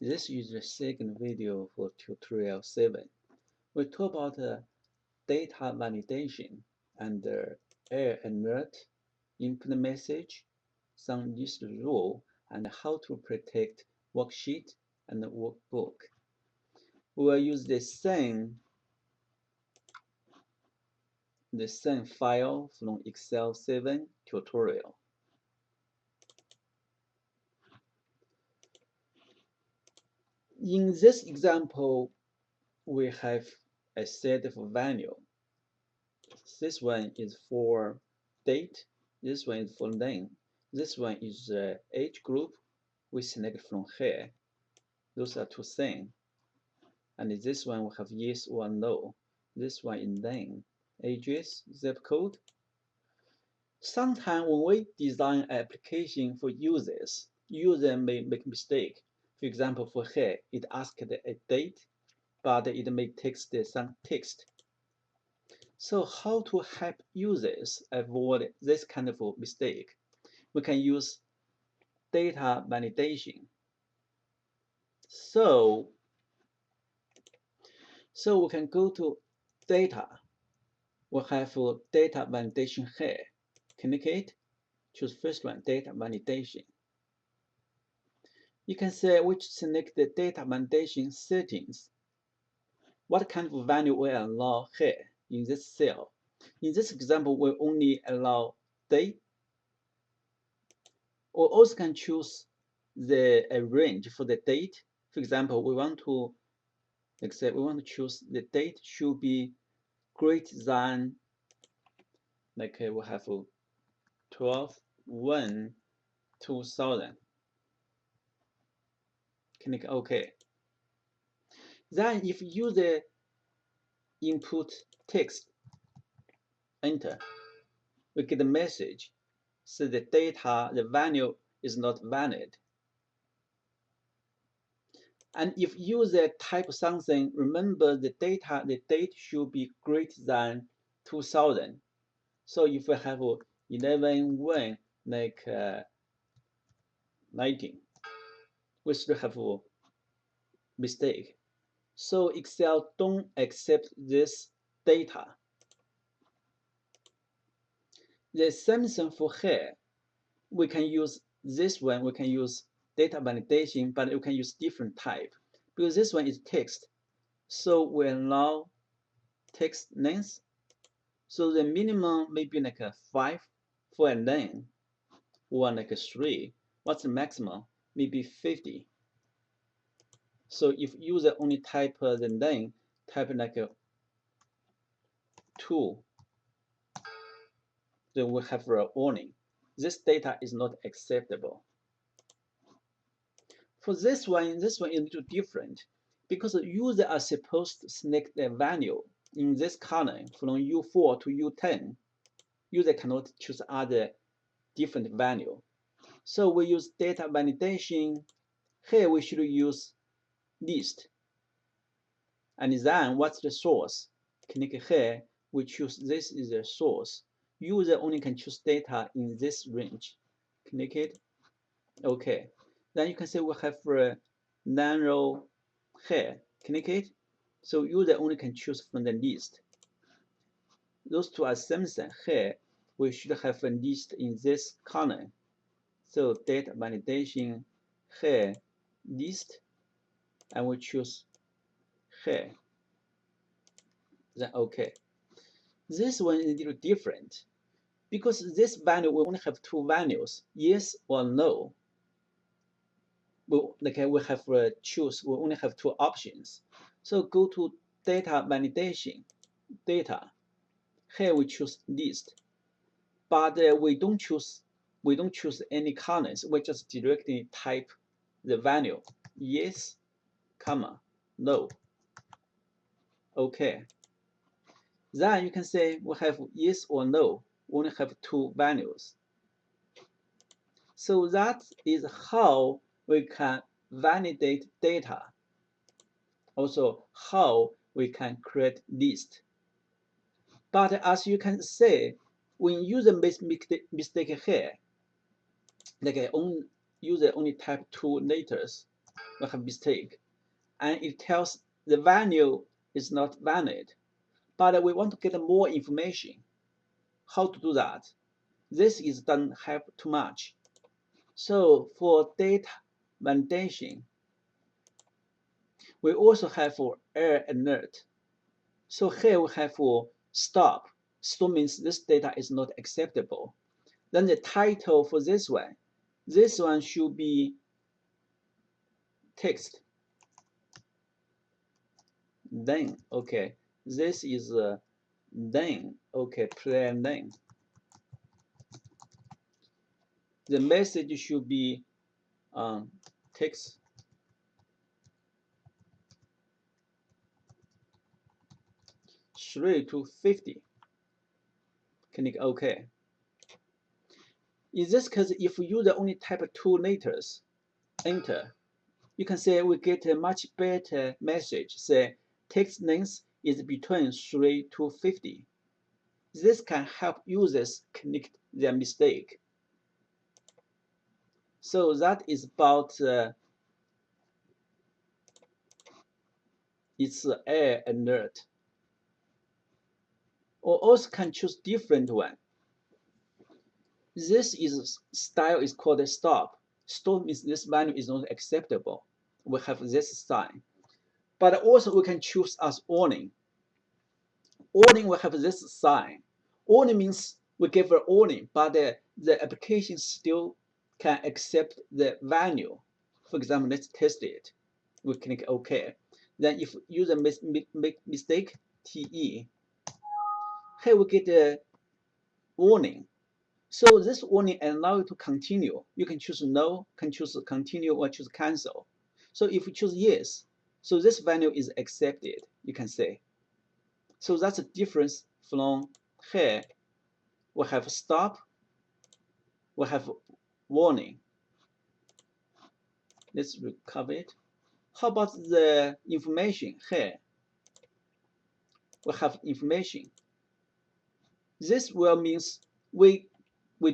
This is the second video for tutorial 7. We talk about data validation and error alert, input message, some list rule, and how to protect worksheet and workbook. We will use the same file from Excel 7 tutorial. In this example, we have a set of value. This one is for date, this one is for name, this one is age group. We select from here. Those are two things. And this one we have yes or no. This one is name, address, zip code. Sometimes when we design an application for users, user may make mistake. For example, for here, it asked a date, but it may text some text. So how to help users avoid this kind of mistake? We can use data validation. So we can go to data. We have data validation here. Click it, choose first one, data validation. You can say which select the data validation settings. What kind of value we allow here in this cell? In this example, we only allow date. Or also can choose the range for the date. For example, we want to choose the date should be greater than, like we have 12/1/2000. Click OK. Then if user input text, enter, we get a message. So the data, the value is not valid. And if user type something, remember the date should be greater than 2000. So if we have 11/1, like 19, we still have a mistake. So Excel don't accept this data. The same thing for here. We can use this one, we can use data validation, but we can use different type. Because this one is text. So we allow text length. So the minimum may be like a 5 for a name, or like a 3. What's the maximum? Maybe 50. So if user only type the name, type like a 2, then we have a warning. This data is not acceptable. For this one is a little different because the user are supposed to select the value in this column from U4 to U10. User cannot choose other different value. So we use data validation. Here we should use list. And then what's the source? Click here, we choose this is the source. User only can choose data in this range. Click it, OK. Then you can see we have a narrow here. Click it. So user only can choose from the list. Those two are same thing. Here we should have a list in this column. So data validation here, list, and we choose here. Then OK. This one is a little different because this value we only have two values, yes or no. We have choose, we only have two options. So go to data validation, data. Here we choose list, but we don't choose any columns. We just directly type the value, yes, comma, no. OK. Then you can say we have yes or no. We only have two values. So that is how we can validate data. Also, how we can create list. But as you can see, when user makes mistake here, like user only type 2 letters, we have mistake, and it tells the value is not valid. But we want to get more information. How to do that? This is done have too much. So for data validation, we also have for error alert. So here we have for stop. Stop means this data is not acceptable. Then the title for this one should be text. Then, okay, this is then, okay, plain then. The message should be text. Three to 50. Click OK. In this case, if user only type 2 letters, enter, you can say we get a much better message. Say text length is between 3 to 50. This can help users connect their mistake. So that is about its error alert. Or also can choose different one. This is style is called a stop. Stop means this value is not acceptable. We have this sign. But also we can choose as warning. Warning will have this sign. Warning means we give a warning, but the application still can accept the value. For example, let's test it. We click OK. Then if user make mistake, TE, here we get a warning. So this warning allows you to continue. You can choose no, can choose continue, or choose cancel. So if you choose yes, so this value is accepted, you can say. So that's a difference from here. We have stop, we have warning. Let's recover it. How about the information here? We have information. This will means we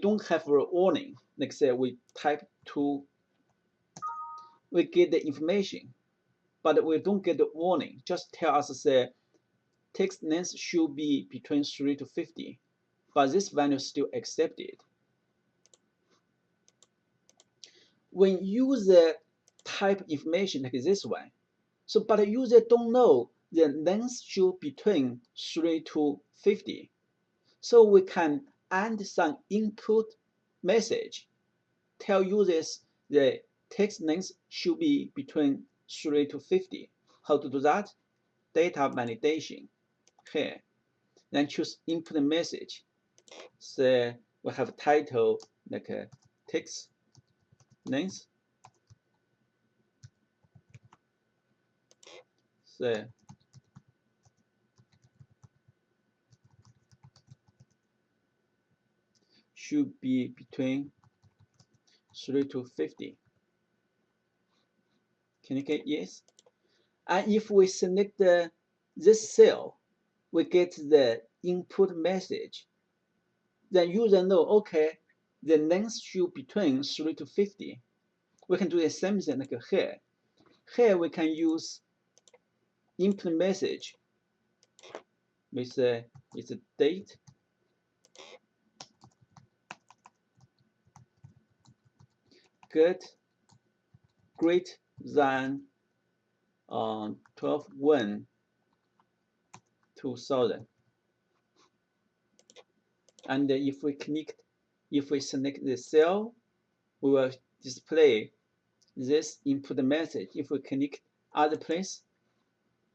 don't have a warning. Like say we type 2, we get the information, but we don't get the warning. Just tell us say text length should be between 3 to 50, but this value is still accepted. When user type information like this one, so but the user don't know the length should between 3 to 50, so we can add some input message, tell users the text length should be between 3 to 50. How to do that? Data validation here. Then choose input message. So we have title like a text length. So should be between 3 to 50. Can you get yes? And if we select this cell, we get the input message. Then user know, okay, the length should be between 3 to 50. We can do the same thing like here. Here we can use input message with a date. Greater than 12/1/2000. And if we select the cell, we will display this input message. If we click other place,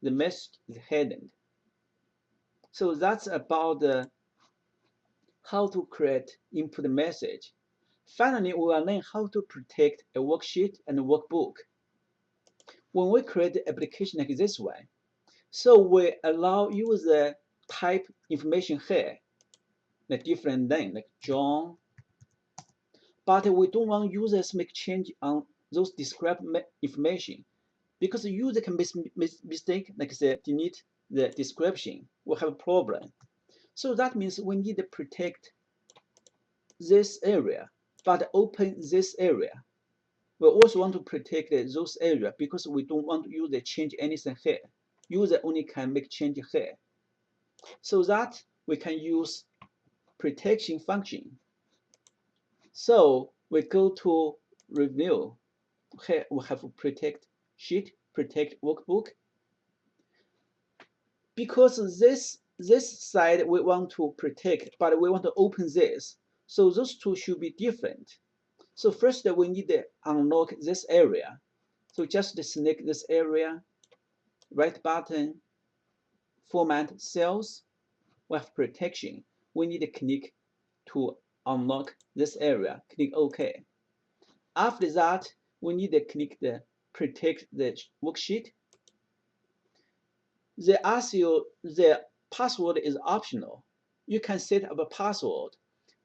the message is hidden. So that's about how to create input message. Finally, we will learn how to protect a worksheet and a workbook. When we create an application like this one, so we allow user type information here, the different name like John, but we don't want users make change on those described information, because the user can make mistake, like say delete the description, will have a problem. So that means we need to protect this area, but open this area. We also want to protect those areas because we don't want user change anything here. User only can make change here. So that we can use protection function. So we go to review. Here we have protect sheet, protect workbook. Because this side we want to protect, but we want to open this. So those two should be different. So first we need to unlock this area. So just select this area, right button, format cells, we have protection. We need to click to unlock this area. Click OK. After that, we need to click the protect the worksheet. They ask you the password is optional. You can set up a password,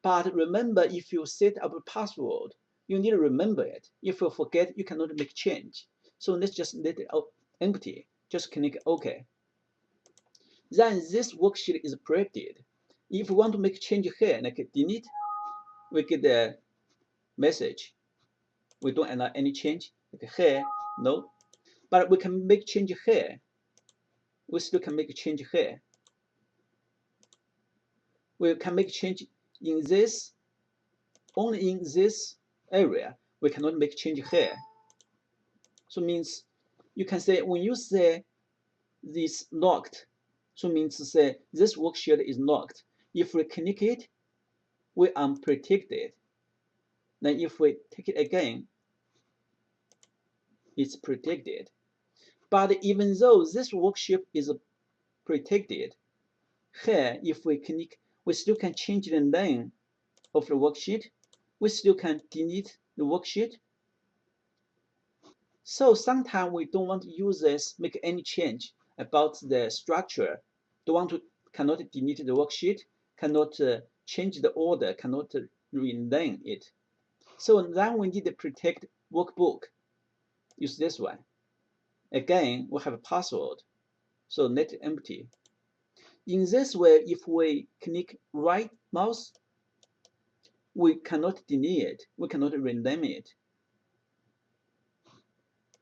but remember if you set up a password, you need to remember it. If you forget, you cannot make change. So let's just let it empty. Just click OK. Then this worksheet is protected. If you want to make change here, like delete, we get the message. We don't allow any change. Like here, no. But we can make change here. We still can make change here. We can make change in this, only in this area. We cannot make change here. So means you can say when you say this locked, so means to say this worksheet is locked. If we click it, we unprotected. Then if we take it again, it's protected. But even though this worksheet is protected, here if we click, we still can change the name of the worksheet. We still can delete the worksheet. So sometimes we don't want users make any change about the structure. Don't want to, cannot delete the worksheet, cannot change the order, cannot rename it. So then we need to protect workbook. Use this one. Again, we have a password. So let it empty. In this way, if we click right mouse, we cannot delete it. We cannot rename it.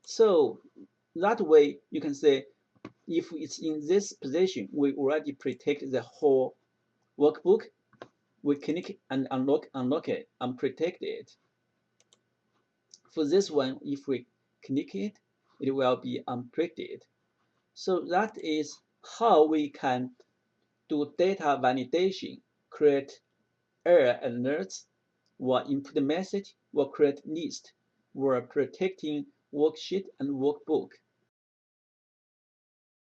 So that way, you can say, if it's in this position, we already protect the whole workbook. We click and unlock it, and protect it. For this one, if we click it, it will be unprotected. So that is how we can do data validation, create error alerts, or input message, or create list, or protecting worksheet and workbook.